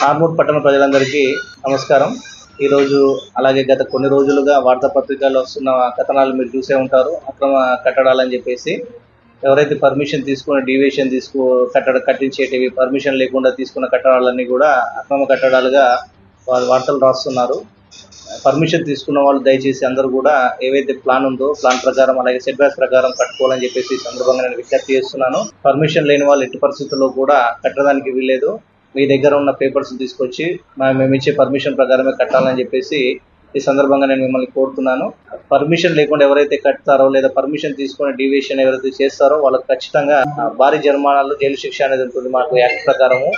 ఆర్మూర్ పట్టణ ప్రజలందరికీ నమస్కారం. ఈరోజు అలాగే గత కొన్ని రోజులుగా వార్తాపత్రికల్లో వస్తున్న కథనాలు మీరు చూసే ఉంటారు. అక్రమ కట్టడాలని చెప్పేసి ఎవరైతే పర్మిషన్ తీసుకుని డీవియేషన్ కట్టించేటివి పర్మిషన్ లేకుండా తీసుకున్న కట్టడాలన్నీ కూడా అక్రమ కట్టడాలుగా వాళ్ళు వార్తలు రాస్తున్నారు. పర్మిషన్ తీసుకున్న వాళ్ళు దయచేసి అందరూ కూడా ఏవైతే ప్లాన్ ఉందో ప్లాన్ ప్రకారం అలాగే సెట్ బ్యాక్ ప్రకారం కట్టుకోవాలని చెప్పేసి ఈ సందర్భంగా నేను విజ్ఞప్తి చేస్తున్నాను. పర్మిషన్ లేని వాళ్ళు ఎట్టి పరిస్థితుల్లో కూడా కట్టడానికి వీల్లేదు. మీ దగ్గర ఉన్న పేపర్స్ తీసుకొచ్చి మేము ఇచ్చే పర్మిషన్ ప్రకారమే కట్టాలని చెప్పేసి ఈ సందర్భంగా నేను మిమ్మల్ని కోరుతున్నాను. పర్మిషన్ లేకుండా ఎవరైతే కడతారో లేదా పర్మిషన్ తీసుకుని డీవియేషన్ ఎవరైతే చేస్తారో వాళ్ళకి ఖచ్చితంగా భారీ జరిమానాలు, జైలు శిక్ష అనేది ఉంటుంది. మాకు యాక్ట్ ప్రకారము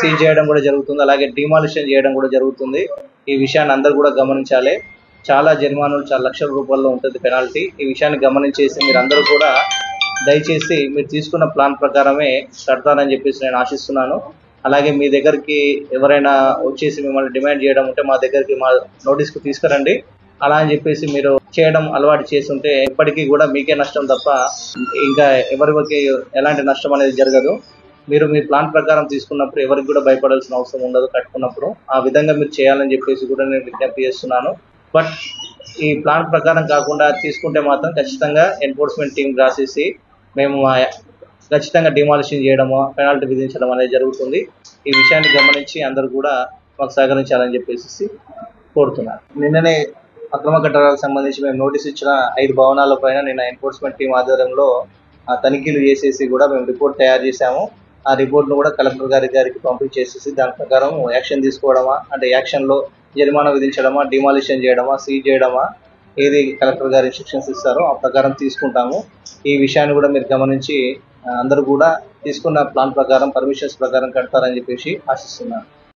సీజ్ చేయడం కూడా జరుగుతుంది, అలాగే డిమాలిషన్ చేయడం కూడా జరుగుతుంది. ఈ విషయాన్ని అందరూ కూడా గమనించాలి. చాలా జరిమానాలు, చాలా లక్షల రూపాయల్లో ఉంటుంది పెనాల్టీ. ఈ విషయాన్ని గమనించేసి మీరు అందరూ కూడా దయచేసి మీరు తీసుకున్న ప్లాన్ ప్రకారమే కడతారని చెప్పేసి నేను ఆశిస్తున్నాను. అలాగే మీ దగ్గరికి ఎవరైనా వచ్చేసి మిమ్మల్ని డిమాండ్ చేయడం ఉంటే మా దగ్గరికి మా నోటీస్కి తీసుకురండి. అలా అని చెప్పేసి మీరు చేయడం అలవాటు చేస్తుంటే ఎప్పటికీ కూడా మీకే నష్టం తప్ప ఇంకా ఎవరికి ఎలాంటి నష్టం అనేది జరగదు. మీరు మీ ప్లాన్ ప్రకారం తీసుకున్నప్పుడు ఎవరికి కూడా భయపడాల్సిన అవసరం ఉండదు. కట్టుకున్నప్పుడు ఆ విధంగా మీరు చేయాలని చెప్పేసి కూడా నేను విజ్ఞప్తి చేస్తున్నాను. బట్ ఈ ప్లాన్ ప్రకారం కాకుండా తీసుకుంటే మాత్రం ఖచ్చితంగా ఎన్ఫోర్స్మెంట్ టీం రాసేసి మేము ఖచ్చితంగా డిమాలిషన్ చేయడము, పెనాల్టీ విధించడం అనేది జరుగుతుంది. ఈ విషయాన్ని గమనించి అందరూ కూడా మాకు సహకరించాలని చెప్పేసి కోరుతున్నాను. నిన్ననే అక్రమ కట్టడాలకు సంబంధించి మేము నోటీస్ ఇచ్చిన 5 భవనాల పైన నిన్న ఎన్ఫోర్స్మెంట్ టీం ఆధ్వర్యంలో తనిఖీలు చేసేసి కూడా మేము రిపోర్ట్ తయారు చేశాము. ఆ రిపోర్ట్ను కూడా కలెక్టర్ గారికి పంపించేసేసి దాని ప్రకారం యాక్షన్ తీసుకోవడమా, అంటే యాక్షన్లో జరిమానా విధించడమా, డిమాలిషన్ చేయడమా, సీజ్ చేయడమా, ఏది కలెక్టర్ గారు ఇన్స్ట్రక్షన్స్ ఇస్తారో ఆ ప్రకారం తీసుకుంటాము. ఈ విషయాన్ని కూడా మీరు గమనించి అందరూ కూడా తీసుకున్న ప్లాన్ ప్రకారం పర్మిషన్స్ ప్రకారం కడతారని చెప్పేసి ఆశిస్తున్నాను.